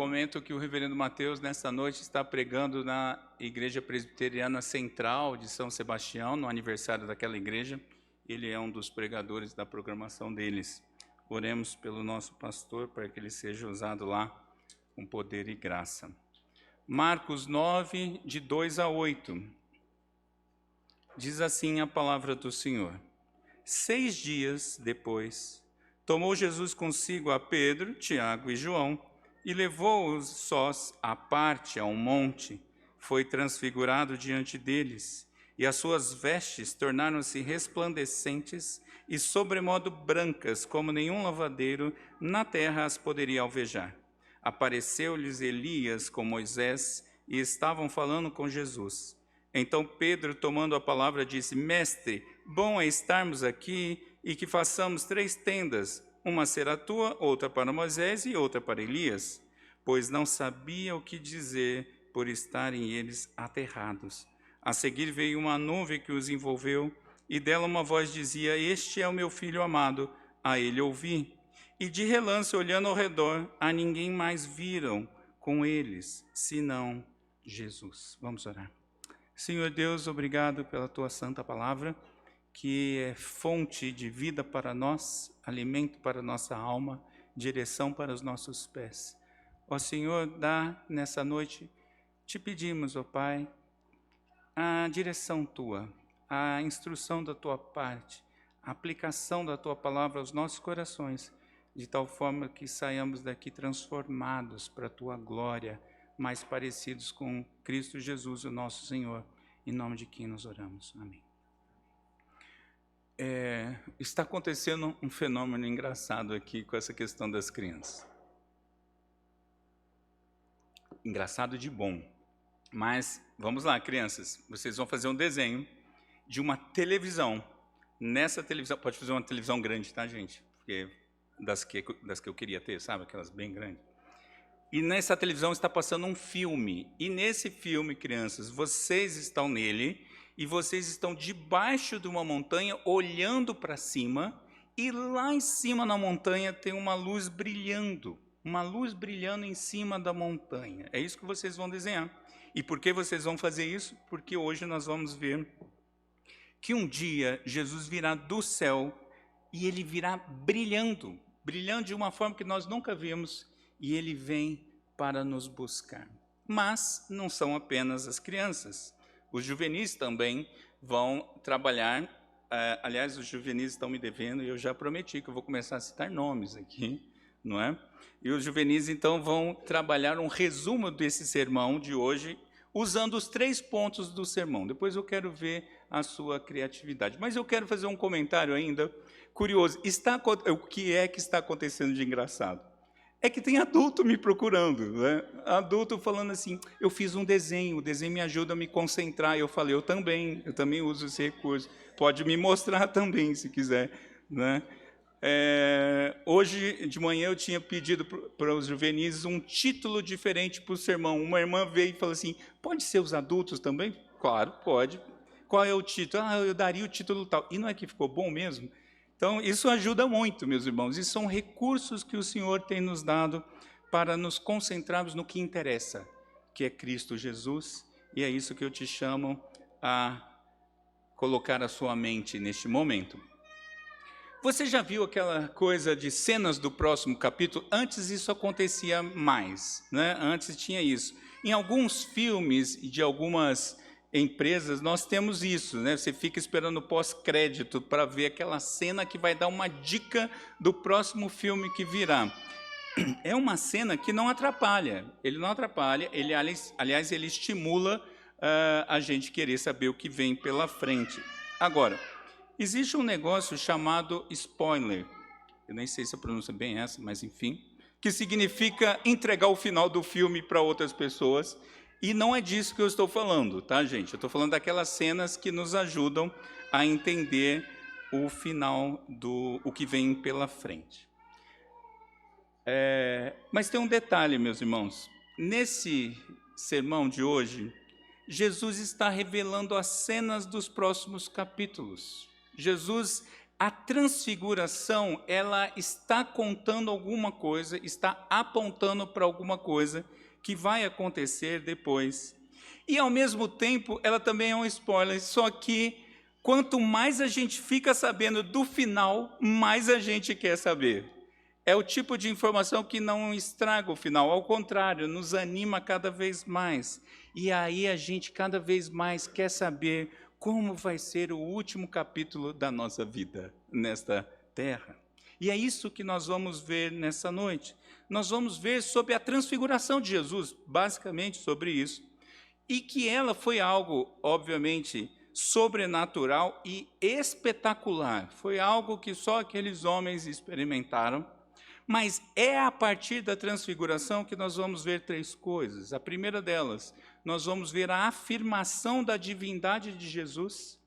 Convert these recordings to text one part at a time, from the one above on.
momento que o reverendo Mateus, nessa noite, está pregando na Igreja Presbiteriana Central de São Sebastião, no aniversário daquela igreja. Ele é um dos pregadores da programação deles. Oremos pelo nosso pastor, para que ele seja usado lá com poder e graça. Marcos 9, de 2 a 8. Diz assim a palavra do Senhor. 6 dias depois, tomou Jesus consigo a Pedro, Tiago e João, e levou-os sós à parte a um monte. Foi transfigurado diante deles, e as suas vestes tornaram-se resplandecentes e sobremodo brancas, como nenhum lavadeiro na terra as poderia alvejar. Apareceu-lhes Elias com Moisés, e estavam falando com Jesus. Então Pedro, tomando a palavra, disse: Mestre, bom é estarmos aqui e que façamos 3 tendas, uma será tua, outra para Moisés e outra para Elias, pois não sabia o que dizer por estarem eles aterrados. A seguir veio uma nuvem que os envolveu, e dela uma voz dizia: Este é o meu filho amado, a ele ouvi. E de relance, olhando ao redor, a ninguém mais viram com eles, senão Jesus. Vamos orar. Senhor Deus, obrigado pela tua santa palavra, que é fonte de vida para nós, alimento para nossa alma, direção para os nossos pés. Ó Senhor, dá nessa noite, te pedimos, ó Pai, a direção tua, a instrução da tua parte, a aplicação da tua palavra aos nossos corações, de tal forma que saiamos daqui transformados para a tua glória, mais parecidos com Cristo Jesus, o nosso Senhor, em nome de quem nós oramos. Amém. Está acontecendo um fenômeno engraçado aqui com essa questão das crianças. Engraçado de bom. Mas, vamos lá, crianças, vocês vão fazer um desenho de uma televisão. Nessa televisão, pode fazer uma televisão grande, tá, gente? Porque das que eu queria ter, sabe? Aquelas bem grandes. E nessa televisão está passando um filme. E nesse filme, crianças, vocês estão nele e vocês estão debaixo de uma montanha olhando para cima, e lá em cima na montanha tem uma luz brilhando em cima da montanha. É isso que vocês vão desenhar. E por que vocês vão fazer isso? Porque hoje nós vamos ver que um dia Jesus virá do céu e ele virá brilhando de uma forma que nós nunca vimos, e ele vem para nos buscar. Mas não são apenas as crianças. Os juvenis também vão trabalhar. Aliás, os juvenis estão me devendo, e eu já prometi que eu vou começar a citar nomes aqui, não é? E os juvenis, então, vão trabalhar um resumo desse sermão de hoje, usando os 3 pontos do sermão. Depois eu quero ver a sua criatividade. Mas eu quero fazer um comentário ainda curioso. O que é que está acontecendo de engraçado? É que tem adulto me procurando, né? Adulto falando assim: eu fiz um desenho, o desenho me ajuda a me concentrar. Eu falei: eu também uso esse recurso. Pode me mostrar também, se quiser, né? Hoje de manhã eu tinha pedido para os juvenis um título diferente para o sermão. Uma irmã veio e falou assim: pode ser os adultos também? Claro, pode. Qual é o título? Eu daria o título tal. E não é que ficou bom mesmo? Então, isso ajuda muito, meus irmãos. E são recursos que o Senhor tem nos dado para nos concentrarmos no que interessa, que é Cristo Jesus. E é isso que eu te chamo a colocar a sua mente neste momento. Você já viu aquela coisa de cenas do próximo capítulo? Antes isso acontecia mais, né? Antes tinha isso. Em alguns filmes de algumas empresas, nós temos isso, né? Você fica esperando o pós-crédito para ver aquela cena que vai dar uma dica do próximo filme que virá. É uma cena que não atrapalha. Ele não atrapalha, aliás, ele estimula a gente querer saber o que vem pela frente. Agora, existe um negócio chamado spoiler. Eu nem sei se a pronúncia é bem essa, mas enfim, que significa entregar o final do filme para outras pessoas. E não é disso que eu estou falando, tá, gente? Eu estou falando daquelas cenas que nos ajudam a entender o final o que vem pela frente. Mas tem um detalhe, meus irmãos. Nesse sermão de hoje, Jesus está revelando as cenas dos próximos capítulos. Jesus A transfiguração, ela está contando alguma coisa, está apontando para alguma coisa que vai acontecer depois. E, ao mesmo tempo, ela também é um spoiler, só que quanto mais a gente fica sabendo do final, mais a gente quer saber. É o tipo de informação que não estraga o final, ao contrário, nos anima cada vez mais. E aí a gente cada vez mais quer saber como vai ser o último capítulo da nossa vida nesta terra. E é isso que nós vamos ver nessa noite. Nós vamos ver sobre a transfiguração de Jesus, basicamente sobre isso. E que ela foi algo, obviamente, sobrenatural e espetacular. Foi algo que só aqueles homens experimentaram. Mas é a partir da transfiguração que nós vamos ver três coisas. A primeira delas, nós vamos ver a afirmação da divindade de Jesus,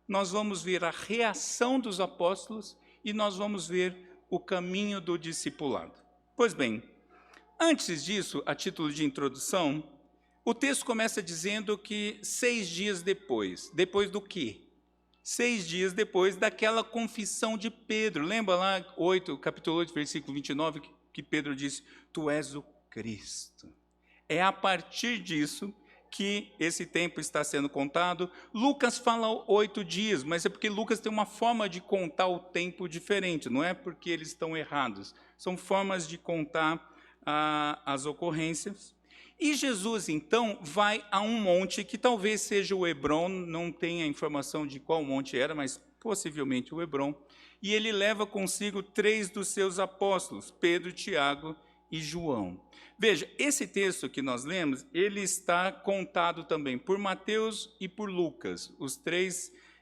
nós vamos ver a reação dos apóstolos e nós vamos ver o caminho do discipulado. Pois bem, antes disso, a título de introdução, o texto começa dizendo que 6 dias depois do quê? 6 dias depois daquela confissão de Pedro. Lembra lá, capítulo 8, versículo 29, que Pedro disse, tu és o Cristo. É a partir disso que esse tempo está sendo contado. Lucas fala 8 dias, mas é porque Lucas tem uma forma de contar o tempo diferente, não é porque eles estão errados. São formas de contar as ocorrências. E Jesus, então, vai a um monte que talvez seja o Hebron, não tenha informação de qual monte era, mas possivelmente o Hebron. E ele leva consigo 3 dos seus apóstolos, Pedro, Tiago e João. Veja, esse texto que nós lemos, ele está contado também por Mateus e por Lucas.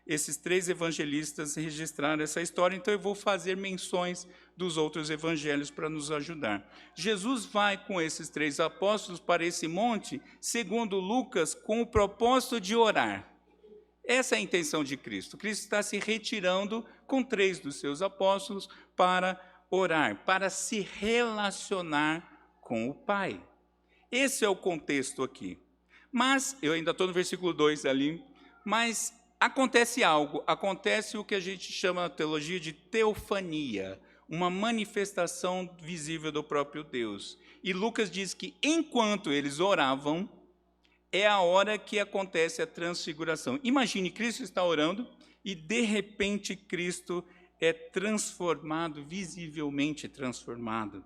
Esses três evangelistas registraram essa história, então eu vou fazer menções dos outros evangelhos para nos ajudar. Jesus vai com esses 3 apóstolos para esse monte, segundo Lucas, com o propósito de orar. Essa é a intenção de Cristo. Cristo está se retirando com 3 dos seus apóstolos para orar, para se relacionar com o Pai. Esse é o contexto aqui. Mas, eu ainda estou no versículo 2 ali, mas acontece algo, acontece o que a gente chama na teologia de teofania, uma manifestação visível do próprio Deus. E Lucas diz que enquanto eles oravam, é a hora que acontece a transfiguração. Imagine, Cristo está orando e de repente Cristo é transformado, visivelmente transformado.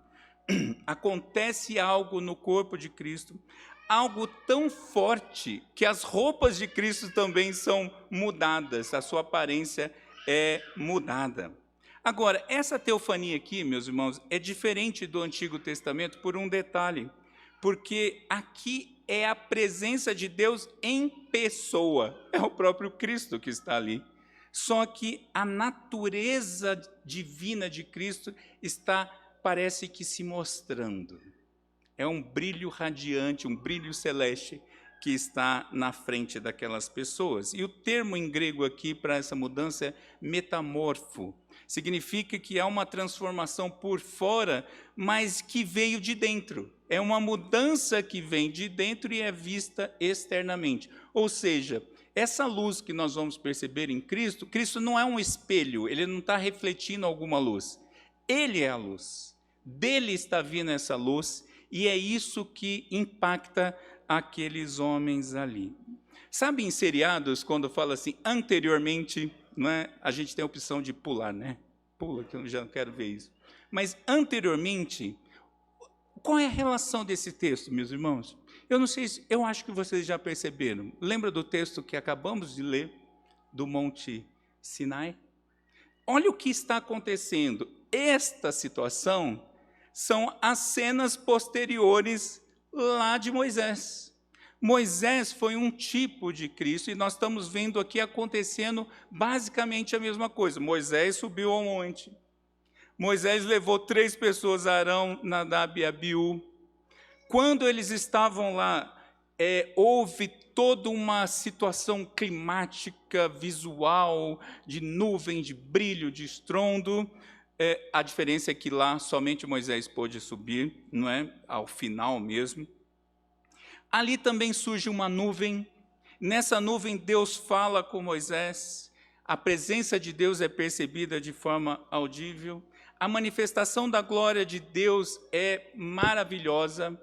Acontece algo no corpo de Cristo, algo tão forte que as roupas de Cristo também são mudadas, a sua aparência é mudada. Agora, essa teofania aqui, meus irmãos, é diferente do Antigo Testamento por um detalhe, porque aqui é a presença de Deus em pessoa, é o próprio Cristo que está ali. Só que a natureza divina de Cristo parece que se mostrando. É um brilho radiante, um brilho celeste que está na frente daquelas pessoas. E o termo em grego aqui para essa mudança é metamorfo. Significa que há uma transformação por fora, mas que veio de dentro. É uma mudança que vem de dentro e é vista externamente. Ou seja, essa luz que nós vamos perceber em Cristo, Cristo não é um espelho, ele não está refletindo alguma luz. Ele é a luz. Dele está vindo essa luz e é isso que impacta aqueles homens ali. Sabe em seriados, quando fala assim, anteriormente, não é? A gente tem a opção de pular, né? Pula, que eu já não quero ver isso. Mas anteriormente, qual é a relação desse texto, meus irmãos? Eu não sei, eu acho que vocês já perceberam. Lembra do texto que acabamos de ler, do Monte Sinai? Olha o que está acontecendo. Esta situação são as cenas posteriores lá de Moisés. Moisés foi um tipo de Cristo e nós estamos vendo aqui acontecendo basicamente a mesma coisa. Moisés subiu ao monte. Moisés levou 3 pessoas, Arão, Nadab e Abiú. Quando eles estavam lá, houve toda uma situação climática, visual, de nuvem, de brilho, de estrondo. A diferença é que lá somente Moisés pôde subir, não é? Ao final mesmo. Ali também surge uma nuvem. Nessa nuvem Deus fala com Moisés. a presença de Deus é percebida de forma audível, a manifestação da glória de Deus é maravilhosa,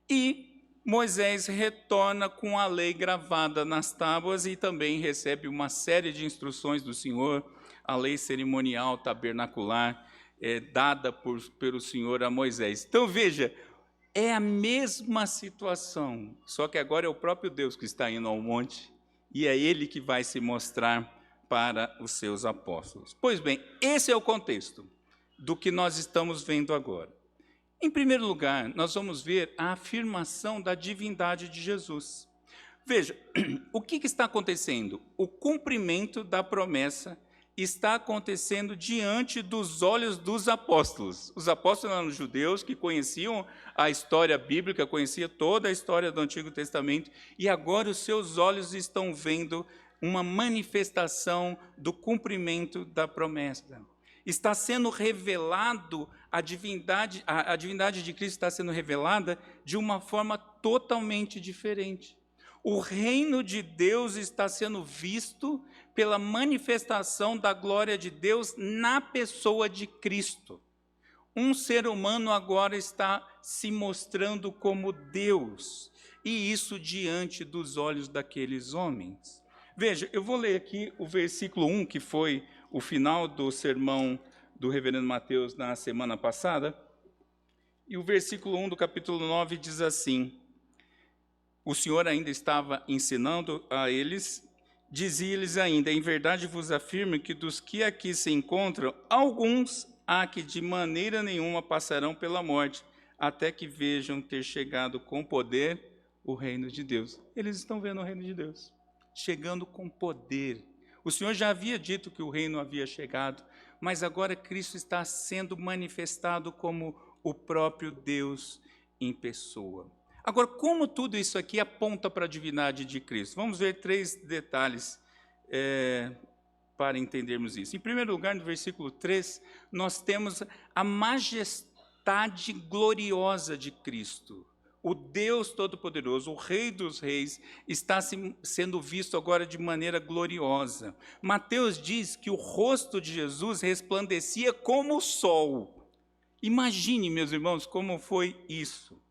e Moisés retorna com a lei gravada nas tábuas e também recebe uma série de instruções do Senhor, a lei cerimonial tabernacular, dada pelo Senhor a Moisés. Então veja, é a mesma situação, só que agora é o próprio Deus que está indo ao monte, e é Ele que vai se mostrar para os seus apóstolos. Pois bem, esse é o contexto do que nós estamos vendo agora. Em primeiro lugar, nós vamos ver a afirmação da divindade de Jesus. Veja, o que está acontecendo? O cumprimento da promessa está acontecendo diante dos olhos dos apóstolos. Os apóstolos eram judeus que conheciam a história bíblica, conheciam toda a história do Antigo Testamento, e agora os seus olhos estão vendo uma manifestação do cumprimento da promessa. Está sendo revelado a divindade de Cristo está sendo revelada de uma forma totalmente diferente. O reino de Deus está sendo visto pela manifestação da glória de Deus na pessoa de Cristo. Um ser humano agora está se mostrando como Deus, e isso diante dos olhos daqueles homens. Veja, eu vou ler aqui o versículo 1, que foi o final do sermão do reverendo Mateus na semana passada, e o versículo 1 do capítulo 9 diz assim: o Senhor ainda estava ensinando a eles, dizia-lhes ainda: em verdade vos afirmo que dos que aqui se encontram, alguns há que de maneira nenhuma passarão pela morte, até que vejam ter chegado com poder o reino de Deus. Eles estão vendo o reino de Deus, chegando com poder. O Senhor já havia dito que o reino havia chegado, mas agora Cristo está sendo manifestado como o próprio Deus em pessoa. Agora, como tudo isso aqui aponta para a divindade de Cristo? Vamos ver 3 detalhes para entendermos isso. Em primeiro lugar, no versículo 3, nós temos a majestade gloriosa de Cristo. O Deus Todo-Poderoso, o Rei dos Reis, está sendo visto agora de maneira gloriosa. Mateus diz que o rosto de Jesus resplandecia como o sol. Imagine, meus irmãos, como foi isso.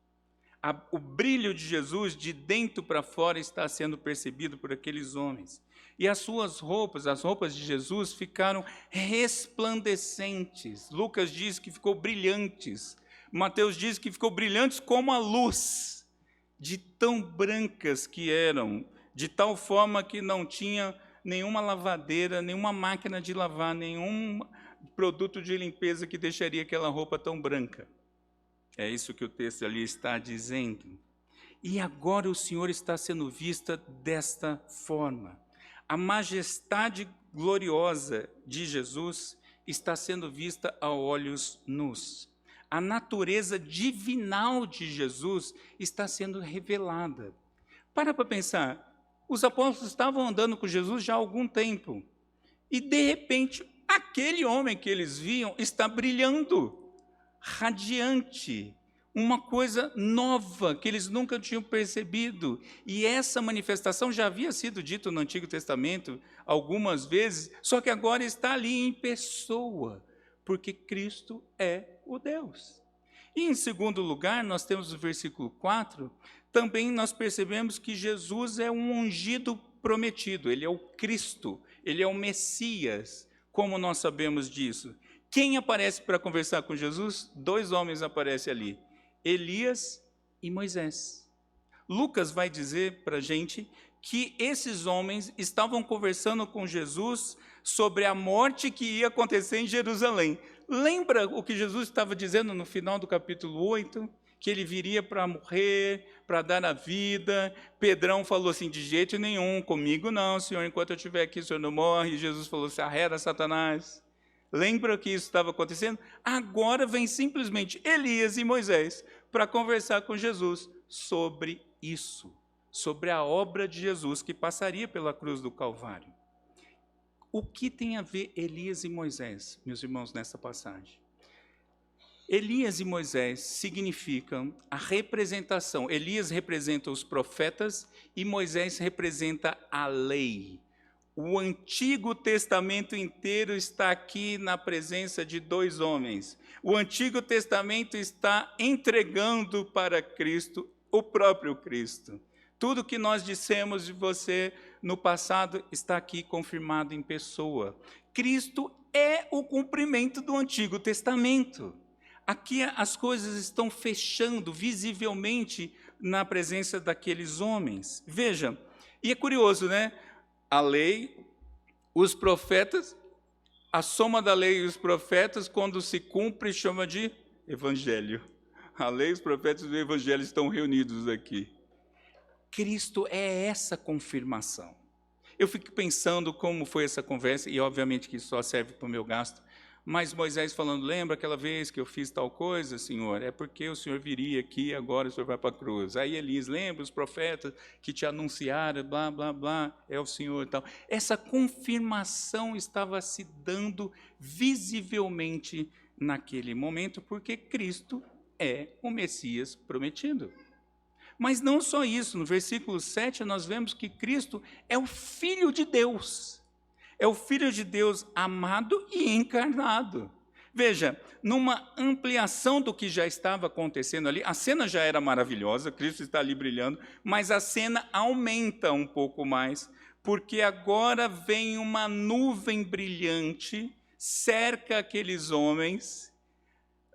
O brilho de Jesus, de dentro para fora, está sendo percebido por aqueles homens. E as suas roupas, as roupas de Jesus, ficaram resplandecentes. Lucas diz que ficou brilhantes. Mateus diz que ficou brilhantes como a luz, de tão brancas que eram, de tal forma que não tinha nenhuma lavadeira, nenhuma máquina de lavar, nenhum produto de limpeza que deixaria aquela roupa tão branca. É isso que o texto ali está dizendo. E agora o Senhor está sendo vista desta forma. A majestade gloriosa de Jesus está sendo vista a olhos nus. A natureza divinal de Jesus está sendo revelada. Para pensar, os apóstolos estavam andando com Jesus já há algum tempo, e de repente, aquele homem que eles viam está brilhando, radiante, uma coisa nova que eles nunca tinham percebido. E essa manifestação já havia sido dito no Antigo Testamento algumas vezes, só que agora está ali em pessoa, porque Cristo é o Deus. E em segundo lugar, nós temos o versículo 4, também nós percebemos que Jesus é um ungido prometido, ele é o Cristo, ele é o Messias. Como nós sabemos disso? Quem aparece para conversar com Jesus? 2 homens aparecem ali, Elias e Moisés. Lucas vai dizer para a gente que esses homens estavam conversando com Jesus sobre a morte que ia acontecer em Jerusalém. Lembra o que Jesus estava dizendo no final do capítulo 8? Que ele viria para morrer, para dar a vida. Pedrão falou assim: de jeito nenhum, comigo não, Senhor, enquanto eu estiver aqui o Senhor não morre. E Jesus falou assim: arreda Satanás. Lembra que isso estava acontecendo? Agora vem simplesmente Elias e Moisés para conversar com Jesus sobre isso, sobre a obra de Jesus que passaria pela cruz do Calvário. O que tem a ver Elias e Moisés, meus irmãos, nessa passagem? Elias e Moisés significam a representação. Elias representa os profetas e Moisés representa a lei. O Antigo Testamento inteiro está aqui na presença de dois homens. O Antigo Testamento está entregando para Cristo o próprio Cristo. Tudo que nós dissemos de você no passado está aqui confirmado em pessoa. Cristo é o cumprimento do Antigo Testamento. Aqui as coisas estão fechando visivelmente na presença daqueles homens. Veja, e é curioso, né? A lei, os profetas, a soma da lei e os profetas, quando se cumpre, chama de evangelho. A lei, os profetas e o evangelho estão reunidos aqui. Cristo é essa confirmação. Eu fico pensando como foi essa conversa, e obviamente que isso só serve para o meu gasto, mas Moisés falando, lembra aquela vez que eu fiz tal coisa, Senhor? É porque o Senhor viria aqui, agora o Senhor vai para a cruz. Aí Elias, lembra os profetas que te anunciaram, blá, blá, blá, é o Senhor e tal. Essa confirmação estava se dando visivelmente naquele momento, porque Cristo é o Messias prometido. Mas não só isso, no versículo 7 nós vemos que Cristo é o Filho de Deus. É o Filho de Deus amado e encarnado. Veja, numa ampliação do que já estava acontecendo ali, a cena já era maravilhosa, Cristo está ali brilhando, mas a cena aumenta um pouco mais, porque agora vem uma nuvem brilhante, cerca aqueles homens.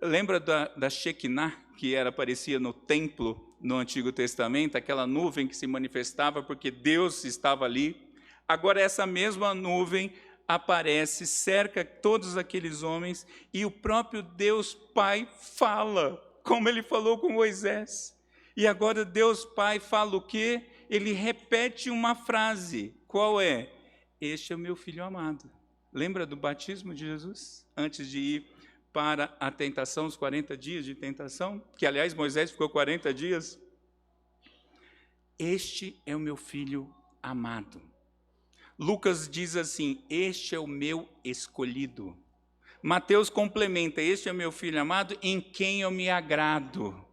Lembra da Shekinah, que aparecia no templo no Antigo Testamento, aquela nuvem que se manifestava porque Deus estava ali? Agora essa mesma nuvem aparece, cerca todos aqueles homens, e o próprio Deus Pai fala, como ele falou com Moisés. E agora Deus Pai fala o quê? Ele repete uma frase. Qual é? Este é o meu Filho amado. Lembra do batismo de Jesus? Antes de ir para a tentação, os 40 dias de tentação, que aliás Moisés ficou 40 dias. Este é o meu Filho amado. Lucas diz assim, este é o meu escolhido. Mateus complementa, este é o meu Filho amado, em quem eu me agrado.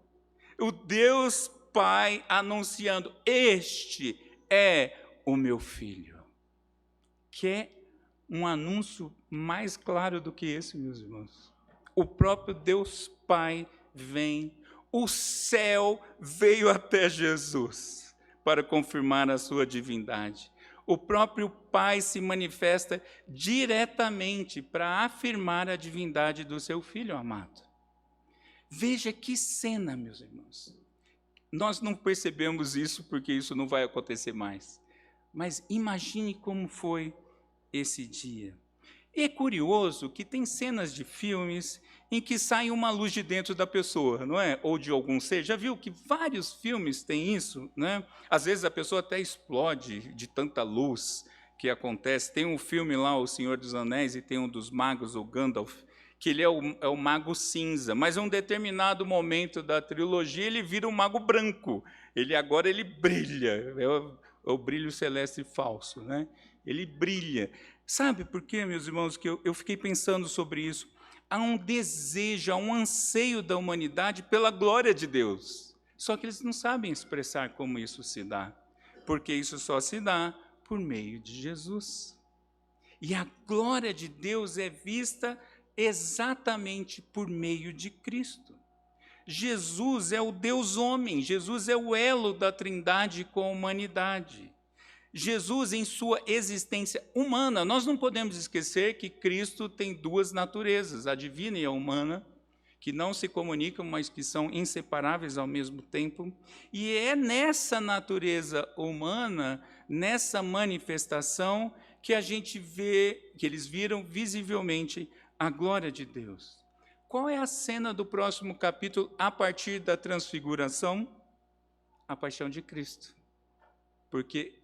O Deus Pai anunciando, este é o meu Filho. Quer um anúncio mais claro do que esse, meus irmãos? O próprio Deus Pai vem, o céu veio até Jesus para confirmar a sua divindade. O próprio Pai se manifesta diretamente para afirmar a divindade do seu Filho amado. Veja que cena, meus irmãos. Nós não percebemos isso porque isso não vai acontecer mais. Mas imagine como foi esse dia. E é curioso que tem cenas de filmes em que sai uma luz de dentro da pessoa, não é? Ou de algum ser. Já viu que vários filmes têm isso, né? Às vezes a pessoa até explode de tanta luz que acontece. Tem um filme lá, O Senhor dos Anéis, e tem um dos magos, o Gandalf, que ele é o mago cinza, mas em um determinado momento da trilogia ele vira um mago branco. Agora ele brilha, é o brilho celeste falso, né? Ele brilha. Sabe por quê, meus irmãos, que eu fiquei pensando sobre isso? Há um desejo, há um anseio da humanidade pela glória de Deus. Só que eles não sabem expressar como isso se dá, porque isso só se dá por meio de Jesus. E a glória de Deus é vista exatamente por meio de Cristo. Jesus é o Deus homem, Jesus é o elo da Trindade com a humanidade. Jesus, em sua existência humana, nós não podemos esquecer que Cristo tem duas naturezas, a divina e a humana, que não se comunicam, mas que são inseparáveis ao mesmo tempo. E é nessa natureza humana, nessa manifestação, que a gente vê, que eles viram visivelmente a glória de Deus. Qual é a cena do próximo capítulo a partir da transfiguração? A paixão de Cristo. Porque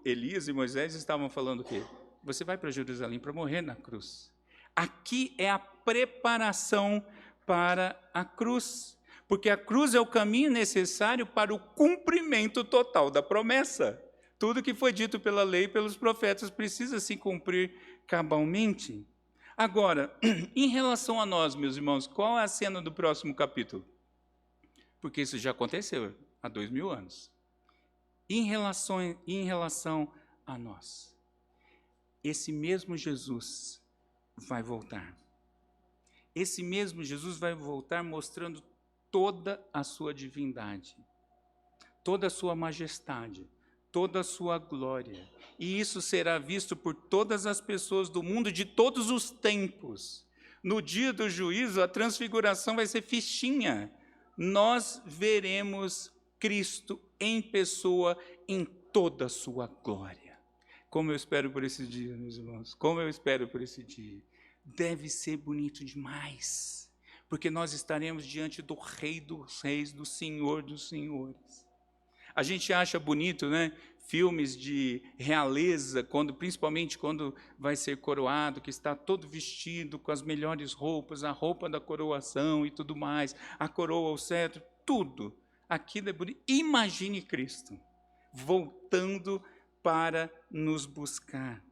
Elias e Moisés estavam falando o quê? Você vai para Jerusalém para morrer na cruz. Aqui é a preparação para a cruz, porque a cruz é o caminho necessário para o cumprimento total da promessa. Tudo que foi dito pela lei e pelos profetas precisa se cumprir cabalmente. Agora, em relação a nós, meus irmãos, qual é a cena do próximo capítulo? Porque isso já aconteceu há 2000 anos. Em relação a nós, esse mesmo Jesus vai voltar. Esse mesmo Jesus vai voltar mostrando toda a sua divindade, toda a sua majestade, toda a sua glória. E isso será visto por todas as pessoas do mundo de todos os tempos. No dia do juízo, a transfiguração vai ser fichinha. Nós veremos Cristo em pessoa, em toda a sua glória. Como eu espero por esse dia, meus irmãos. Como eu espero por esse dia. Deve ser bonito demais. Porque nós estaremos diante do Rei dos Reis, do Senhor dos Senhores. A gente acha bonito, né? Filmes de realeza, principalmente quando vai ser coroado, que está todo vestido com as melhores roupas, a roupa da coroação e tudo mais, a coroa, o cetro, tudo. Aquilo é bonito. Imagine Cristo voltando para nos buscar.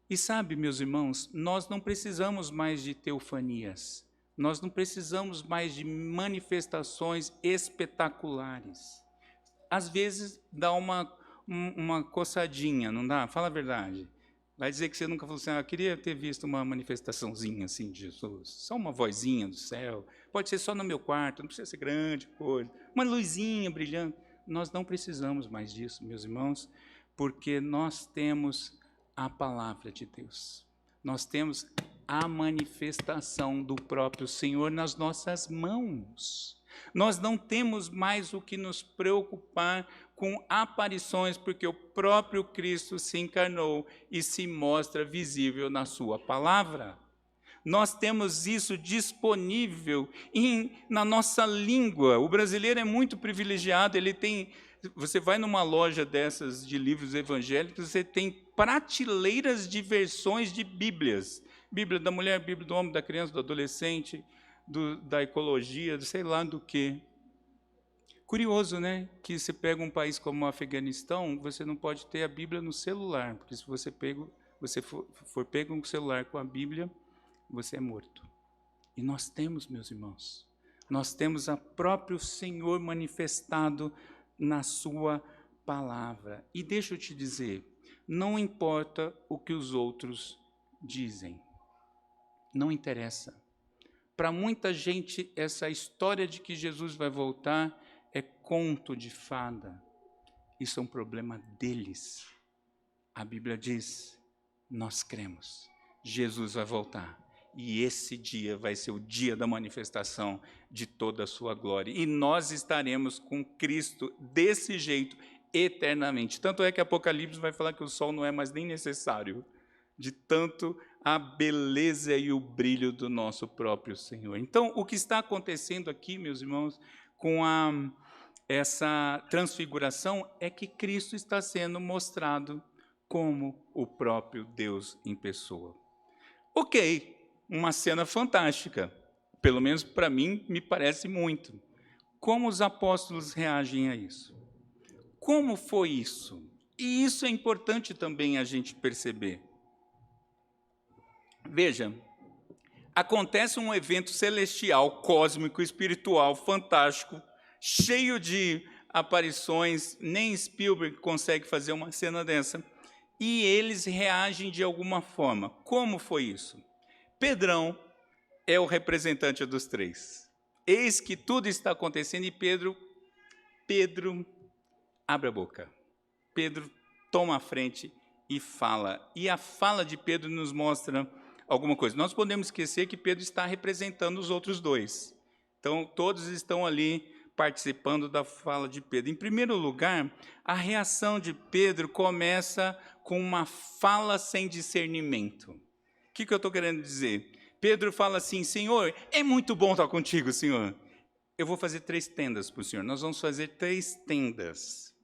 E sabe, meus irmãos, nós não precisamos mais de teofanias. Nós não precisamos mais de manifestações espetaculares. Às vezes dá uma coçadinha, não dá? Fala a verdade. Vai dizer que você nunca falou assim, eu queria ter visto uma manifestaçãozinha assim de Jesus. Só uma vozinha do céu. Pode ser só no meu quarto, não precisa ser grande coisa. Uma luzinha brilhando. Nós não precisamos mais disso, meus irmãos, porque nós temos a palavra de Deus. Nós temos a manifestação do próprio Senhor nas nossas mãos. Nós não temos mais o que nos preocupar com aparições, porque o próprio Cristo se encarnou e se mostra visível na sua palavra. Nós temos isso disponível na nossa língua. O brasileiro é muito privilegiado, você vai numa loja dessas de livros evangélicos, você tem prateleiras de versões de Bíblias. Bíblia da mulher, Bíblia do homem, da criança, do adolescente, da ecologia, sei lá do quê. Curioso, né? Que você pega um país como o Afeganistão, você não pode ter a Bíblia no celular, porque se você for pego um celular com a Bíblia, você é morto. E nós temos, meus irmãos, nós temos o próprio Senhor manifestado na sua palavra. E deixa eu te dizer, não importa o que os outros dizem, não interessa. Para muita gente, essa história de que Jesus vai voltar é conto de fada. Isso é um problema deles. A Bíblia diz, nós cremos, Jesus vai voltar. E esse dia vai ser o dia da manifestação de toda a sua glória. E nós estaremos com Cristo desse jeito eternamente. Tanto é que Apocalipse vai falar que o sol não é mais nem necessário, de tanto a beleza e o brilho do nosso próprio Senhor. Então, o que está acontecendo aqui, meus irmãos, com essa transfiguração, é que Cristo está sendo mostrado como o próprio Deus em pessoa. Ok, uma cena fantástica, pelo menos para mim, me parece muito. Como os apóstolos reagem a isso? Como foi isso? E isso é importante também a gente perceber. Veja, acontece um evento celestial, cósmico, espiritual, fantástico, cheio de aparições, nem Spielberg consegue fazer uma cena dessa, e eles reagem de alguma forma. Como foi isso? Pedrão é o representante dos três. Eis que tudo está acontecendo e Pedro abre a boca. Pedro toma a frente e fala. E a fala de Pedro nos mostra alguma coisa. Nós podemos esquecer que Pedro está representando os outros dois. Então, todos estão ali participando da fala de Pedro. Em primeiro lugar, a reação de Pedro começa com uma fala sem discernimento. O que eu estou querendo dizer? Pedro fala assim, Senhor, é muito bom estar contigo, Senhor. Eu vou fazer 3 tendas para o Senhor. Nós vamos fazer 3 tendas.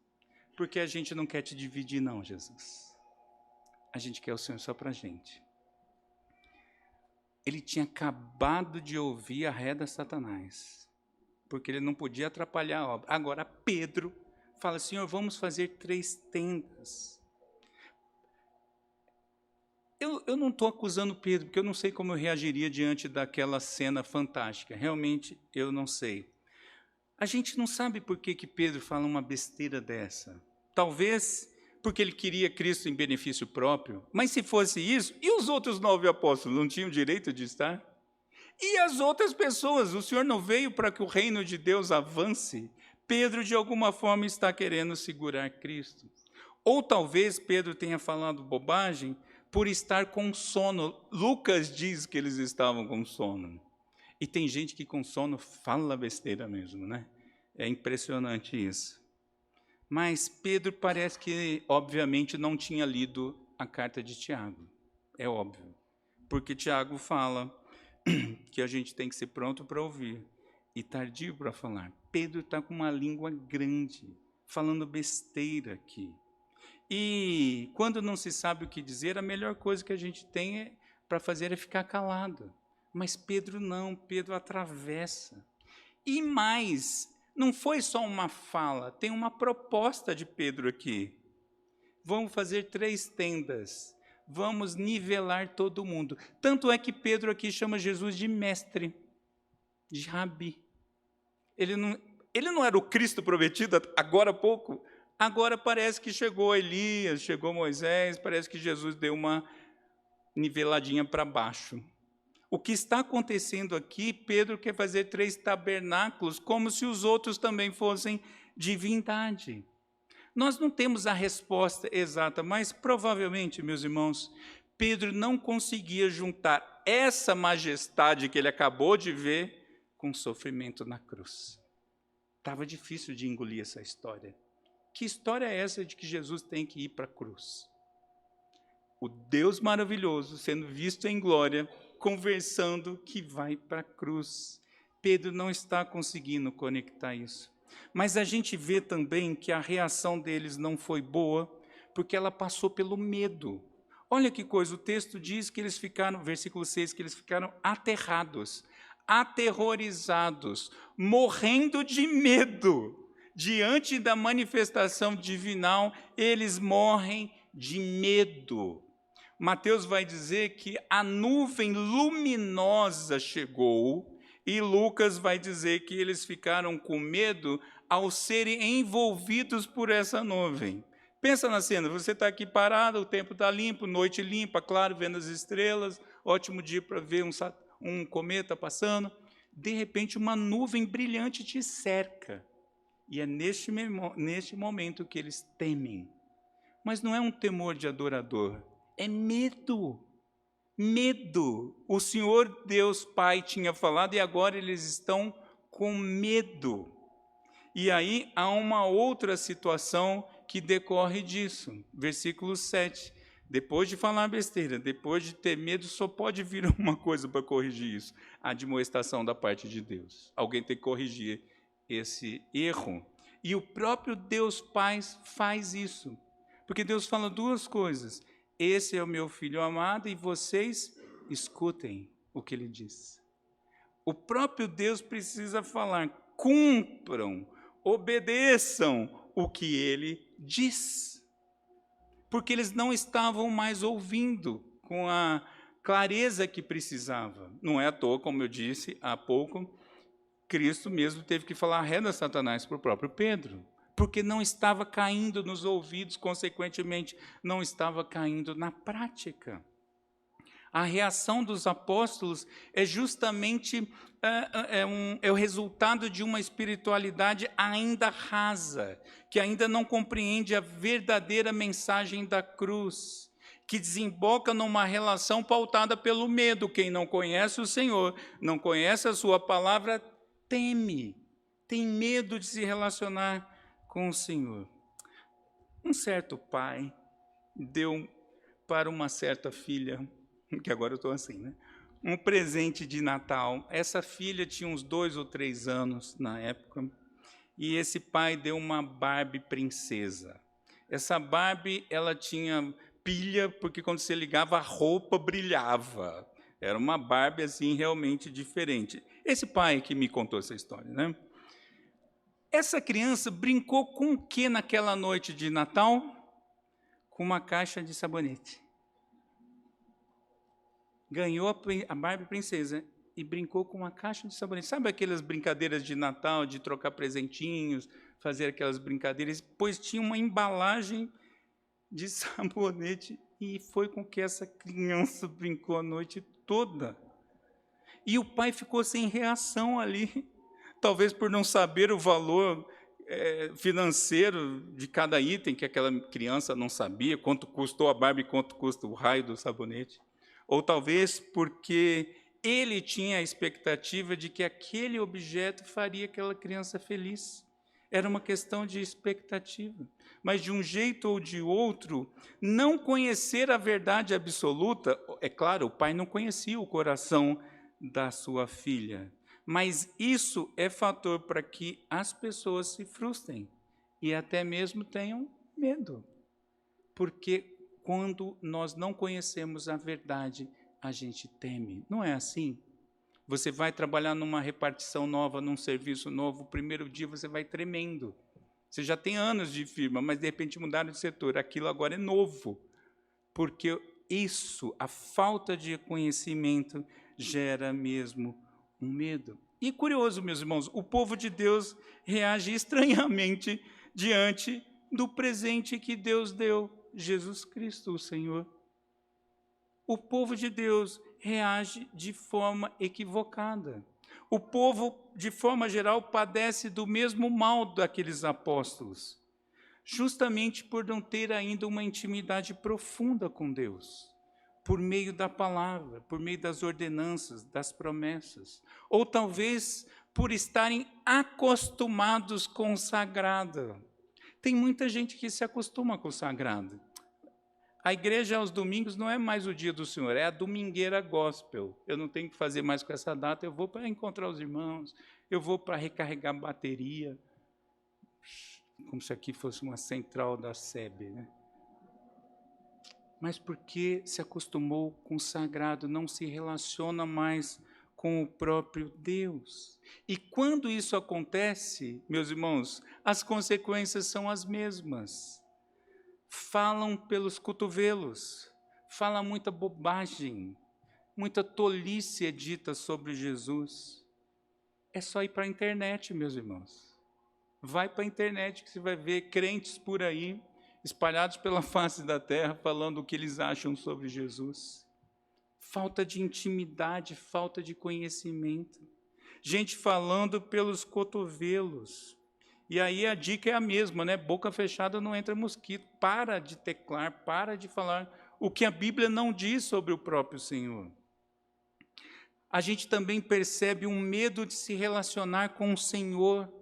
Porque a gente não quer te dividir, não, Jesus. A gente quer o Senhor só para a gente. Ele tinha acabado de ouvir a ré da Satanás, porque ele não podia atrapalhar a obra. Agora, Pedro fala, Senhor, vamos fazer 3 tendas. Eu não estou acusando Pedro, porque eu não sei como eu reagiria diante daquela cena fantástica. Realmente, eu não sei. A gente não sabe por que Pedro fala uma besteira dessa. Talvez porque ele queria Cristo em benefício próprio. Mas se fosse isso, e os outros 9 apóstolos não tinham direito de estar? E as outras pessoas? O Senhor não veio para que o reino de Deus avance? Pedro, de alguma forma, está querendo segurar Cristo. Ou talvez Pedro tenha falado bobagem por estar com sono. Lucas diz que eles estavam com sono. E tem gente que com sono fala besteira mesmo, né? É impressionante isso. Mas Pedro parece que, obviamente, não tinha lido a carta de Tiago. É óbvio. Porque Tiago fala que a gente tem que ser pronto para ouvir e tardio para falar. Pedro está com uma língua grande, falando besteira aqui. E quando não se sabe o que dizer, a melhor coisa que a gente tem para fazer é ficar calado. Mas Pedro não, Pedro atravessa. E mais, não foi só uma fala, tem uma proposta de Pedro aqui. Vamos fazer 3 tendas, vamos nivelar todo mundo. Tanto é que Pedro aqui chama Jesus de mestre, de rabi. Ele não era o Cristo prometido agora há pouco? Agora parece que chegou Elias, chegou Moisés, parece que Jesus deu uma niveladinha para baixo. O que está acontecendo aqui, Pedro quer fazer 3 tabernáculos, como se os outros também fossem divindade. Nós não temos a resposta exata, mas provavelmente, meus irmãos, Pedro não conseguia juntar essa majestade que ele acabou de ver com o sofrimento na cruz. Estava difícil de engolir essa história. Que história é essa de que Jesus tem que ir para a cruz? O Deus maravilhoso sendo visto em glória, conversando que vai para a cruz. Pedro não está conseguindo conectar isso. Mas a gente vê também que a reação deles não foi boa, porque ela passou pelo medo. Olha que coisa, o texto diz que eles ficaram, versículo 6, que eles ficaram aterrados, aterrorizados, morrendo de medo. Diante da manifestação divinal, eles morrem de medo. Mateus vai dizer que a nuvem luminosa chegou, e Lucas vai dizer que eles ficaram com medo ao serem envolvidos por essa nuvem. Pensa na cena, você está aqui parado, o tempo está limpo, noite limpa, claro, vendo as estrelas, ótimo dia para ver um cometa passando. De repente, uma nuvem brilhante te cerca. E é neste momento que eles temem. Mas não é um temor de adorador, é medo. Medo. O Senhor Deus Pai tinha falado e agora eles estão com medo. E aí há uma outra situação que decorre disso. Versículo 7. Depois de falar besteira, depois de ter medo, só pode vir uma coisa para corrigir isso: a admoestação da parte de Deus. Alguém tem que corrigir esse erro. E o próprio Deus Pai faz isso. Porque Deus fala 2 coisas. Esse é o meu filho amado e vocês escutem o que ele diz. O próprio Deus precisa falar, cumpram, obedeçam o que ele diz. Porque eles não estavam mais ouvindo com a clareza que precisava. Não é à toa, como eu disse há pouco, Cristo mesmo teve que falar reda Satanás para o próprio Pedro, porque não estava caindo nos ouvidos, consequentemente, não estava caindo na prática. A reação dos apóstolos é justamente o resultado de uma espiritualidade ainda rasa, que ainda não compreende a verdadeira mensagem da cruz, que desemboca numa relação pautada pelo medo. Quem não conhece o Senhor, não conhece a sua palavra, teme, tem medo de se relacionar com o Senhor. Um certo pai deu para uma certa filha, que agora eu estou assim, né? Um presente de Natal. Essa filha tinha uns 2 ou 3 anos na época, e esse pai deu uma Barbie princesa. Essa Barbie, ela tinha pilha, porque quando você ligava a roupa brilhava. Era uma Barbie assim realmente diferente. Esse pai que me contou essa história, né? Essa criança brincou com o que naquela noite de Natal? Com uma caixa de sabonete. Ganhou a Barbie princesa e brincou com uma caixa de sabonete. Sabe aquelas brincadeiras de Natal, de trocar presentinhos, fazer aquelas brincadeiras? Pois tinha uma embalagem de sabonete e foi com que essa criança brincou a noite toda. E o pai ficou sem reação ali, talvez por não saber o valor financeiro de cada item, que aquela criança não sabia, quanto custou a Barbie, quanto custa o raio do sabonete. Ou talvez porque ele tinha a expectativa de que aquele objeto faria aquela criança feliz. Era uma questão de expectativa. Mas, de um jeito ou de outro, não conhecer a verdade absoluta, é claro, o pai não conhecia o coração da sua filha, mas isso é fator para que as pessoas se frustrem e até mesmo tenham medo. Porque quando nós não conhecemos a verdade, a gente teme. Não é assim? Você vai trabalhar numa repartição nova, num serviço novo, o primeiro dia você vai tremendo. Você já tem anos de firma, mas de repente mudaram de setor. Aquilo agora é novo. Porque isso, a falta de conhecimento, gera mesmo um medo. E curioso, meus irmãos, o povo de Deus reage estranhamente diante do presente que Deus deu, Jesus Cristo, o Senhor. O povo de Deus reage de forma equivocada. O povo, de forma geral, padece do mesmo mal daqueles apóstolos, justamente por não ter ainda uma intimidade profunda com Deus, por meio da palavra, por meio das ordenanças, das promessas, ou talvez por estarem acostumados com o sagrado. Tem muita gente que se acostuma com o sagrado. A igreja aos domingos não é mais o dia do Senhor, é a domingueira gospel. Eu não tenho que fazer mais com essa data, eu vou para encontrar os irmãos, eu vou para recarregar bateria, como se aqui fosse uma central da SEB, né? Mas porque se acostumou com o sagrado, não se relaciona mais com o próprio Deus. E quando isso acontece, meus irmãos, as consequências são as mesmas. Falam pelos cotovelos, fala muita bobagem, muita tolice é dita sobre Jesus. É só ir para a internet, meus irmãos. Vai para a internet que você vai ver crentes por aí, espalhados pela face da terra, falando o que eles acham sobre Jesus. Falta de intimidade, falta de conhecimento. Gente falando pelos cotovelos. E aí a dica é a mesma, né? Boca fechada não entra mosquito. Para de teclar, para de falar o que a Bíblia não diz sobre o próprio Senhor. A gente também percebe um medo de se relacionar com o Senhor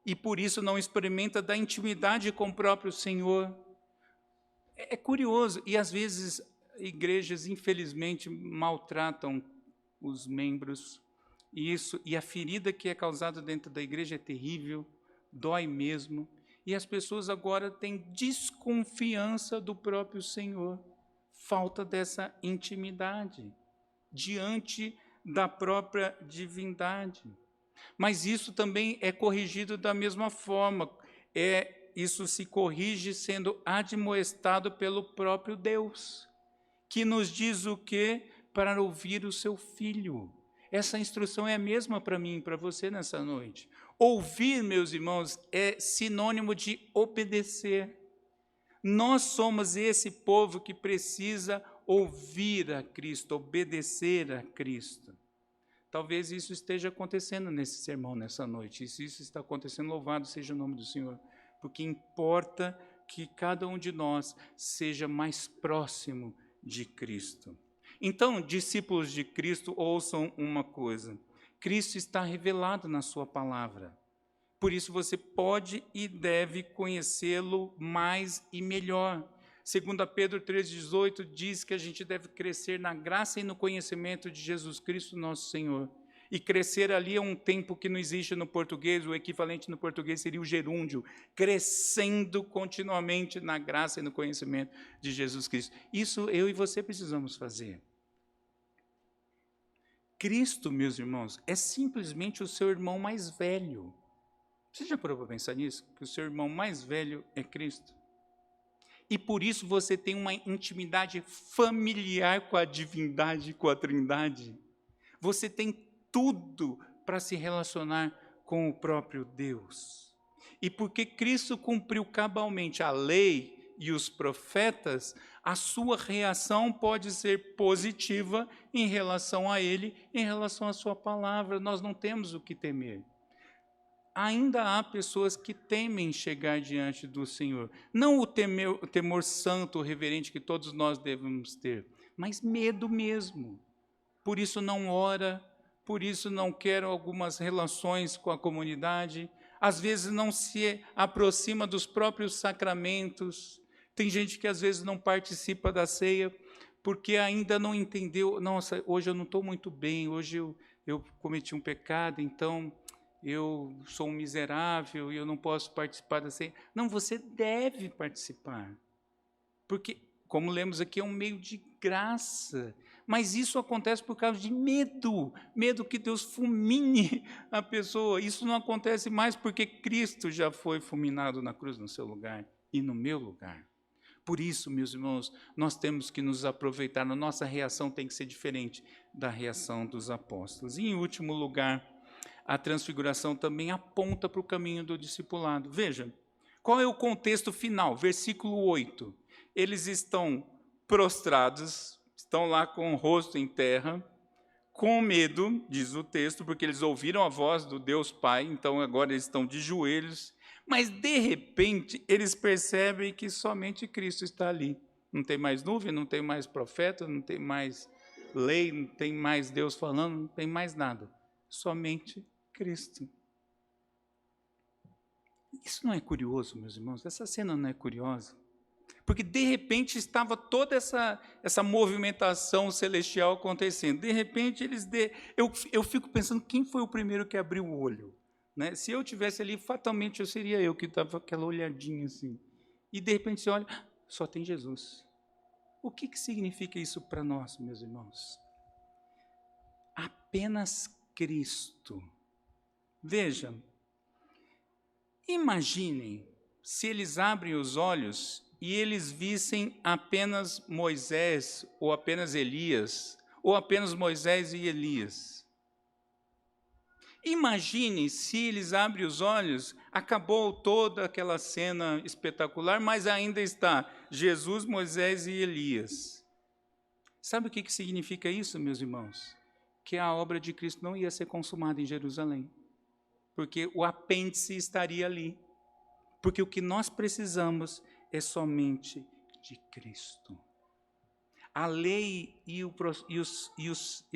e por isso não experimenta da intimidade com o próprio Senhor. É curioso, e às vezes igrejas, infelizmente, maltratam os membros, e a ferida que é causada dentro da igreja é terrível, dói mesmo, e as pessoas agora têm desconfiança do próprio Senhor, falta dessa intimidade diante da própria divindade. Mas isso também é corrigido da mesma forma, isso se corrige sendo admoestado pelo próprio Deus, que nos diz o quê? Para ouvir o seu Filho. Essa instrução é a mesma para mim e para você nessa noite. Ouvir, meus irmãos, é sinônimo de obedecer. Nós somos esse povo que precisa ouvir a Cristo, obedecer a Cristo. Talvez isso esteja acontecendo nesse sermão, nessa noite. E se isso está acontecendo, louvado seja o nome do Senhor. Porque importa que cada um de nós seja mais próximo de Cristo. Então, discípulos de Cristo, ouçam uma coisa. Cristo está revelado na sua palavra. Por isso você pode e deve conhecê-lo mais e melhor. 2 Pedro 3,18 diz que a gente deve crescer na graça e no conhecimento de Jesus Cristo, nosso Senhor. E crescer ali é um tempo que não existe no português, o equivalente no português seria o gerúndio, crescendo continuamente na graça e no conhecimento de Jesus Cristo. Isso eu e você precisamos fazer. Cristo, meus irmãos, é simplesmente o seu irmão mais velho. Você já parou para pensar nisso? Que o seu irmão mais velho é Cristo? E por isso você tem uma intimidade familiar com a divindade, com a Trindade. Você tem tudo para se relacionar com o próprio Deus. E porque Cristo cumpriu cabalmente a lei e os profetas, a sua reação pode ser positiva em relação a ele, em relação à sua palavra. Nós não temos o que temer. Ainda há pessoas que temem chegar diante do Senhor. Não o temor santo, reverente que todos nós devemos ter, mas medo mesmo. Por isso não ora, por isso não quer algumas relações com a comunidade, às vezes não se aproxima dos próprios sacramentos. Tem gente que às vezes não participa da ceia porque ainda não entendeu, nossa, hoje eu não estou muito bem, hoje eu cometi um pecado, então eu sou um miserável e eu não posso participar da ceia. Não, você deve participar, porque, como lemos aqui, é um meio de graça. Mas isso acontece por causa de medo, medo que Deus fulmine a pessoa. Isso não acontece mais porque Cristo já foi fulminado na cruz no seu lugar e no meu lugar. Por isso, meus irmãos, nós temos que nos aproveitar, a nossa reação tem que ser diferente da reação dos apóstolos. E, em último lugar, a transfiguração também aponta para o caminho do discipulado. Veja, qual é o contexto final? Versículo 8. Eles estão prostrados, estão lá com o rosto em terra, com medo, diz o texto, porque eles ouviram a voz do Deus Pai, então agora eles estão de joelhos, mas de repente eles percebem que somente Cristo está ali. Não tem mais nuvem, não tem mais profeta, não tem mais lei, não tem mais Deus falando, não tem mais nada. Somente Cristo. Isso não é curioso, meus irmãos? Essa cena não é curiosa? Porque, de repente, estava toda essa movimentação celestial acontecendo. De repente, eu fico pensando, quem foi o primeiro que abriu o olho? Né? Se eu estivesse ali, fatalmente eu seria eu, que estava aquela olhadinha assim. E, de repente, você olha, só tem Jesus. O que significa isso para nós, meus irmãos? Apenas Cristo. Veja, imaginem se eles abrem os olhos e eles vissem apenas Moisés, ou apenas Elias, ou apenas Moisés e Elias. Imagine se eles abrem os olhos, acabou toda aquela cena espetacular, mas ainda está Jesus, Moisés e Elias. Sabe o que significa isso, meus irmãos? Que a obra de Cristo não ia ser consumada em Jerusalém, porque o apêndice estaria ali. Porque o que nós precisamos é somente de Cristo. A lei e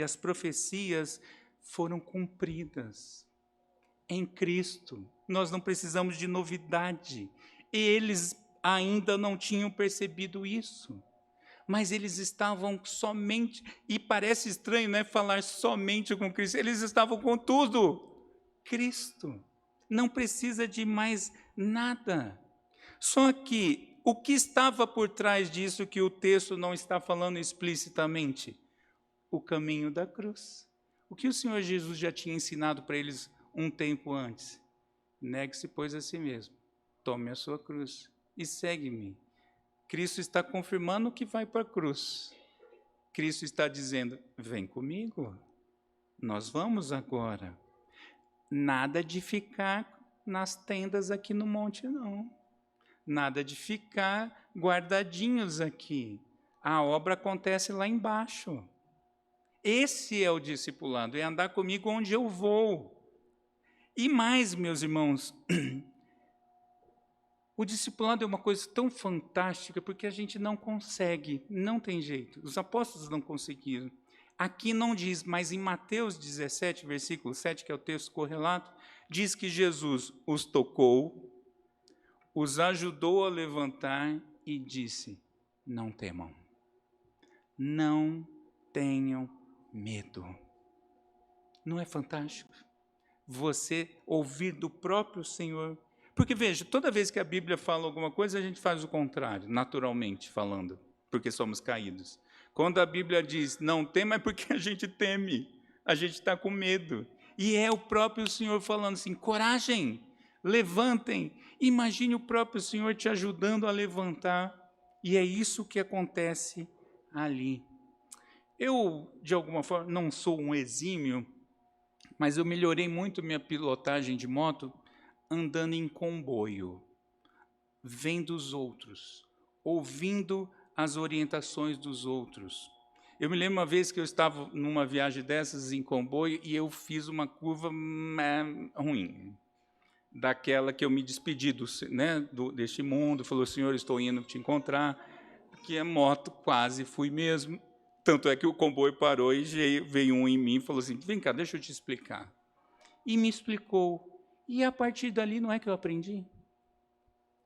as profecias foram cumpridas em Cristo. Nós não precisamos de novidade. Eles ainda não tinham percebido isso. Mas eles estavam somente, e parece estranho, né, falar somente com Cristo, eles estavam com tudo. Cristo. Não precisa de mais nada. Só que o que estava por trás disso que o texto não está falando explicitamente? O caminho da cruz. O que o Senhor Jesus já tinha ensinado para eles um tempo antes? Negue-se, pois, a si mesmo. Tome a sua cruz e segue-me. Cristo está confirmando que vai para a cruz. Cristo está dizendo, vem comigo. Nós vamos agora. Nada de ficar nas tendas aqui no monte, não. Nada de ficar guardadinhos aqui. A obra acontece lá embaixo. Esse é o discipulado, é andar comigo onde eu vou. E mais, meus irmãos, o discipulado é uma coisa tão fantástica, porque a gente não consegue, não tem jeito. Os apóstolos não conseguiram. Aqui não diz, mas em Mateus 17, versículo 7, que é o texto correlato, diz que Jesus os tocou, os ajudou a levantar e disse, não temam, não tenham medo. Não é fantástico? Você ouvir do próprio Senhor. Porque, veja, toda vez que a Bíblia fala alguma coisa, a gente faz o contrário, naturalmente falando, porque somos caídos. Quando a Bíblia diz não tema, é porque a gente teme, a gente está com medo. E é o próprio Senhor falando assim, coragem, levantem. Imagine o próprio Senhor te ajudando a levantar. E é isso que acontece ali. Eu, de alguma forma, não sou um exímio, mas eu melhorei muito minha pilotagem de moto andando em comboio, vendo os outros, ouvindo as orientações dos outros. Eu me lembro uma vez que eu estava numa viagem dessas em comboio e eu fiz uma curva ruim, daquela que eu me despedi deste mundo, falou, Senhor, estou indo te encontrar, porque a moto quase fui mesmo. Tanto é que o comboio parou e veio um em mim e falou assim, vem cá, deixa eu te explicar. E me explicou. E a partir dali não é que eu aprendi?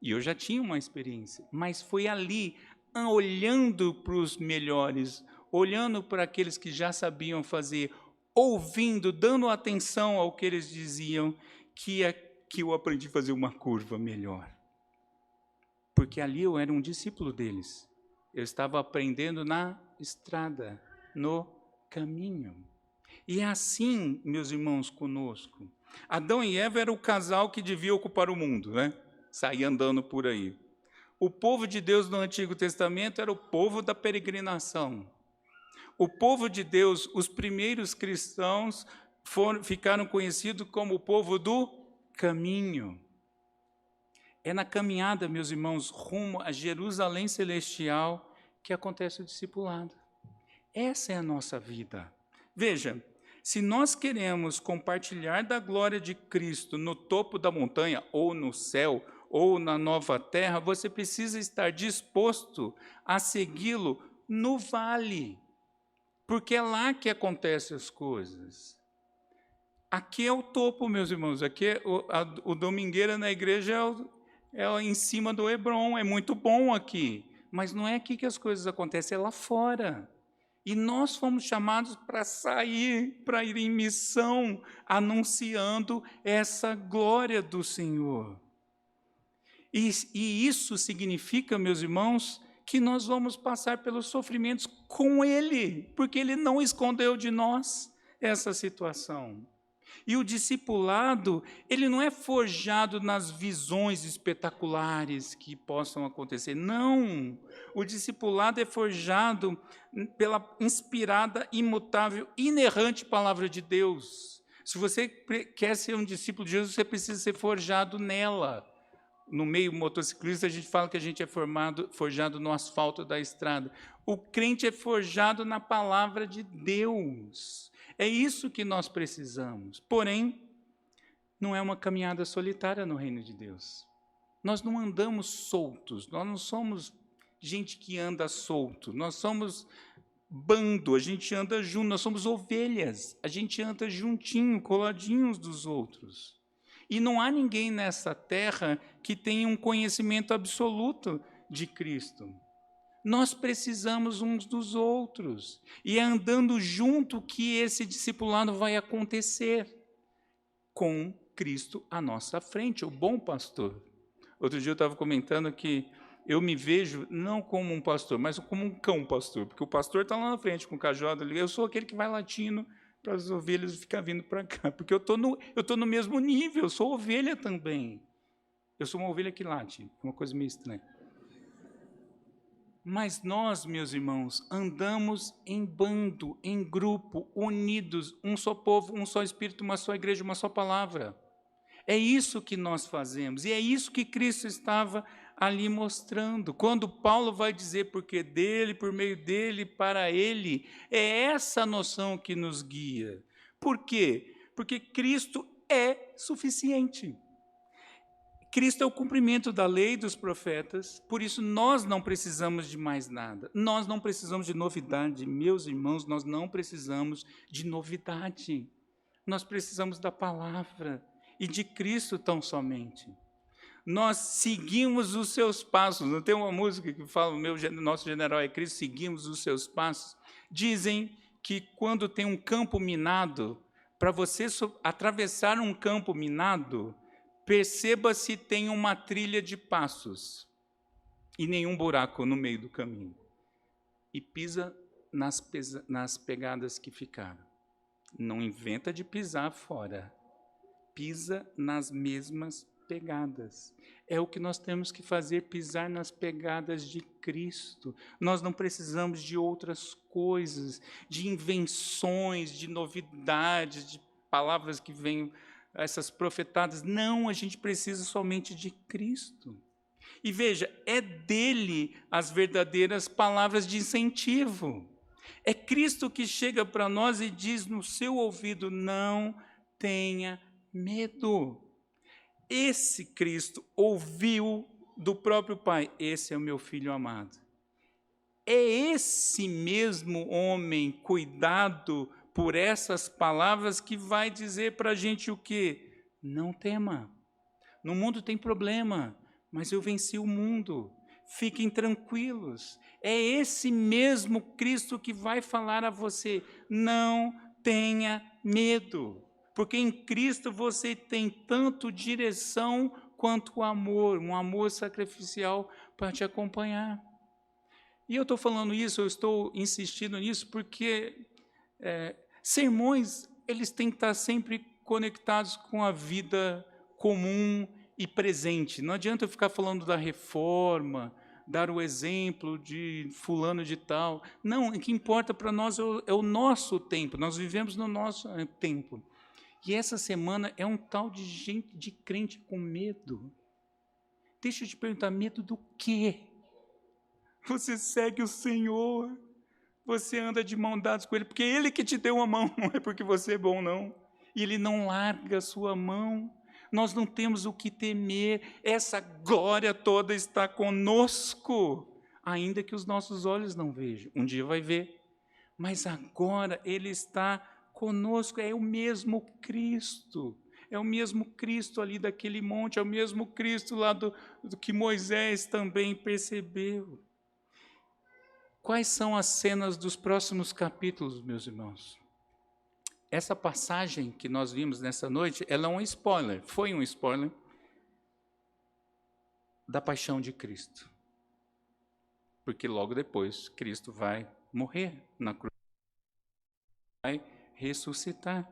E eu já tinha uma experiência, mas foi ali, olhando para os melhores, olhando para aqueles que já sabiam fazer, ouvindo, dando atenção ao que eles diziam, que eu aprendi a fazer uma curva melhor. Porque ali eu era um discípulo deles. Eu estava aprendendo na estrada, no caminho. E é assim, meus irmãos, conosco. Adão e Eva eram o casal que devia ocupar o mundo, né? Sair andando por aí. O povo de Deus no Antigo Testamento era o povo da peregrinação. O povo de Deus, os primeiros cristãos, ficaram conhecidos como o povo do caminho. É na caminhada, meus irmãos, rumo a Jerusalém Celestial que acontece o discipulado. Essa é a nossa vida. Veja, se nós queremos compartilhar da glória de Cristo no topo da montanha, ou no céu, ou na nova terra, você precisa estar disposto a segui-lo no vale, porque é lá que acontecem as coisas. Aqui é o topo, meus irmãos, aqui o domingueira na igreja é em cima do Hebron, é muito bom aqui, mas não é aqui que as coisas acontecem, é lá fora. E nós fomos chamados para sair, para ir em missão, anunciando essa glória do Senhor. E isso significa, meus irmãos, que nós vamos passar pelos sofrimentos com Ele, porque Ele não escondeu de nós essa situação. E o discipulado, ele não é forjado nas visões espetaculares que possam acontecer. Não! O discipulado é forjado pela inspirada, imutável, inerrante palavra de Deus. Se você quer ser um discípulo de Jesus, você precisa ser forjado nela. No meio motociclista, a gente fala que a gente é forjado no asfalto da estrada. O crente é forjado na palavra de Deus. É isso que nós precisamos. Porém, não é uma caminhada solitária no reino de Deus. Nós não andamos soltos, nós não somos gente que anda solto, nós somos bando, a gente anda junto, nós somos ovelhas, a gente anda juntinho, coladinhos dos outros. E não há ninguém nessa terra que tenha um conhecimento absoluto de Cristo. Nós precisamos uns dos outros. E é andando junto que esse discipulado vai acontecer com Cristo à nossa frente, o bom pastor. Outro dia eu estava comentando que eu me vejo não como um pastor, mas como um cão pastor, porque o pastor está lá na frente com o cajado ali, eu sou aquele que vai latindo para as ovelhas ficarem vindo para cá, porque eu estou no mesmo nível, eu sou ovelha também. Eu sou uma ovelha que late, é uma coisa meio estranha. Mas nós, meus irmãos, andamos em bando, em grupo, unidos, um só povo, um só Espírito, uma só igreja, uma só palavra. É isso que nós fazemos, e é isso que Cristo estava ali mostrando. Quando Paulo vai dizer porque dele, por meio dele, para ele, é essa noção que nos guia. Por quê? Porque Cristo é suficiente. Cristo é o cumprimento da lei e dos profetas, por isso nós não precisamos de mais nada. Nós não precisamos de novidade, meus irmãos, nós não precisamos de novidade. Nós precisamos da palavra e de Cristo tão somente. Nós seguimos os seus passos. Não tem uma música que fala, nosso general é Cristo, seguimos os seus passos. Dizem que quando tem um campo minado, para você atravessar um campo minado, perceba se tem uma trilha de passos e nenhum buraco no meio do caminho. E pisa nas pegadas que ficaram. Não inventa de pisar fora. Pisa nas mesmas pegadas. É o que nós temos que fazer, pisar nas pegadas de Cristo. Nós não precisamos de outras coisas, de invenções, de novidades, de palavras que venham essas profetadas. Não, a gente precisa somente de Cristo. E veja, é dele as verdadeiras palavras de incentivo. É Cristo que chega para nós e diz no seu ouvido: não tenha medo. Esse Cristo ouviu do próprio Pai: esse é o meu filho amado. É esse mesmo homem cuidado por essas palavras que vai dizer para a gente o quê? Não tema. No mundo tem problema, mas eu venci o mundo. Fiquem tranquilos. É esse mesmo Cristo que vai falar a você: não tenha medo, porque em Cristo você tem tanto direção quanto amor, um amor sacrificial para te acompanhar. E eu estou falando isso, eu estou insistindo nisso, porque sermões, eles têm que estar sempre conectados com a vida comum e presente. Não adianta eu ficar falando da reforma, dar o exemplo de fulano de tal. Não, o que importa para nós é o nosso tempo, nós vivemos no nosso tempo. E essa semana é um tal de gente, de crente com medo. Deixa eu te perguntar, medo do quê? Você segue o Senhor, você anda de mão dadas com Ele, porque é Ele que te deu a mão, não é porque você é bom, não. E Ele não larga a sua mão. Nós não temos o que temer, essa glória toda está conosco, ainda que os nossos olhos não vejam. Um dia vai ver, mas agora Ele está conosco, é o mesmo Cristo. É o mesmo Cristo ali daquele monte, é o mesmo Cristo lá do que Moisés também percebeu. Quais são as cenas dos próximos capítulos, meus irmãos? Essa passagem que nós vimos nessa noite, ela é um spoiler, foi um spoiler da paixão de Cristo. Porque logo depois, Cristo vai morrer na cruz, vai ressuscitar.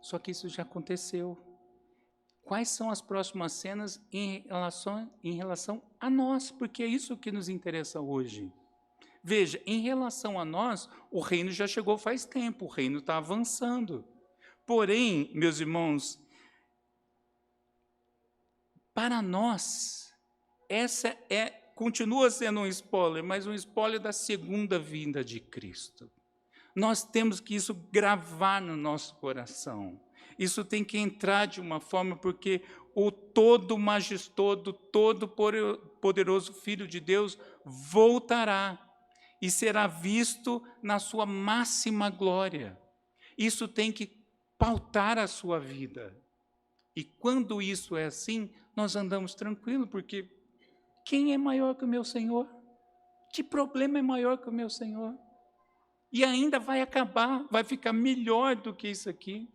Só que isso já aconteceu. Quais são as próximas cenas em relação a nós? Porque é isso que nos interessa hoje. Veja, em relação a nós, o reino já chegou faz tempo, o reino está avançando. Porém, meus irmãos, para nós, essa continua sendo um spoiler, mas um spoiler da segunda vinda de Cristo. Nós temos que isso gravar no nosso coração. Isso tem que entrar de uma forma, porque o todo majestoso, todo poderoso Filho de Deus voltará e será visto na sua máxima glória. Isso tem que pautar a sua vida. E quando isso é assim, nós andamos tranquilos, porque quem é maior que o meu Senhor? Que problema é maior que o meu Senhor? E ainda vai acabar, vai ficar melhor do que isso aqui.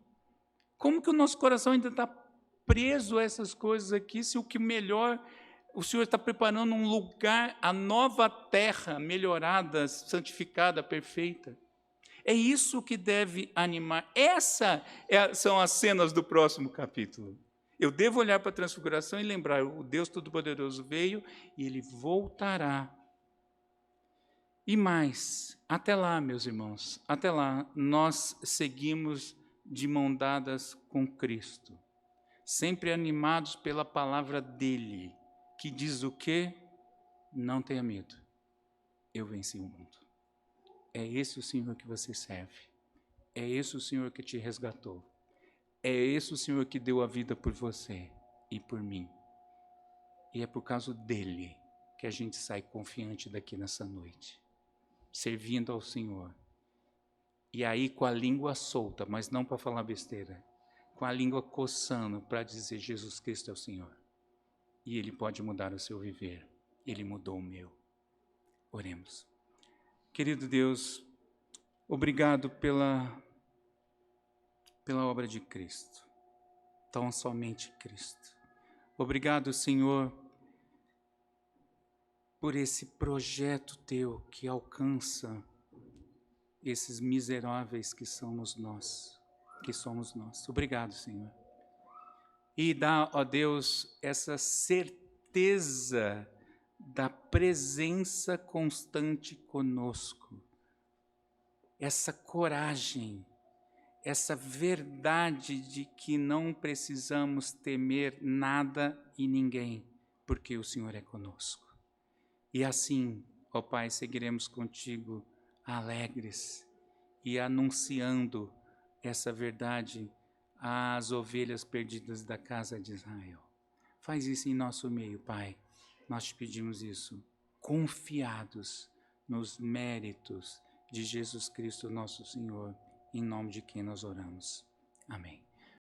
Como que o nosso coração ainda está preso a essas coisas aqui, se o que melhor, o Senhor está preparando um lugar, a nova terra melhorada, santificada, perfeita. É isso que deve animar. Essas são as cenas do próximo capítulo. Eu devo olhar para a transfiguração e lembrar, o Deus Todo-Poderoso veio e Ele voltará. E mais, até lá, meus irmãos, até lá, nós seguimos de mão dadas com Cristo, sempre animados pela palavra dEle, que diz o quê? Não tenha medo, eu venci o mundo. É esse o Senhor que você serve, é esse o Senhor que te resgatou, é esse o Senhor que deu a vida por você e por mim. E é por causa dEle que a gente sai confiante daqui nessa noite, servindo ao Senhor. E aí com a língua solta, mas não para falar besteira, com a língua coçando para dizer Jesus Cristo é o Senhor. E Ele pode mudar o seu viver. Ele mudou o meu. Oremos. Querido Deus, obrigado pela obra de Cristo. Tão somente Cristo. Obrigado, Senhor, por esse projeto Teu que alcança esses miseráveis que somos nós. Obrigado, Senhor. E dá, ó Deus, essa certeza da presença constante conosco. Essa coragem, essa verdade de que não precisamos temer nada e ninguém, porque o Senhor é conosco. E assim, ó Pai, seguiremos contigo alegres e anunciando essa verdade às ovelhas perdidas da casa de Israel. Faz isso em nosso meio, Pai. Nós te pedimos isso, confiados nos méritos de Jesus Cristo, nosso Senhor, em nome de quem nós oramos. Amém.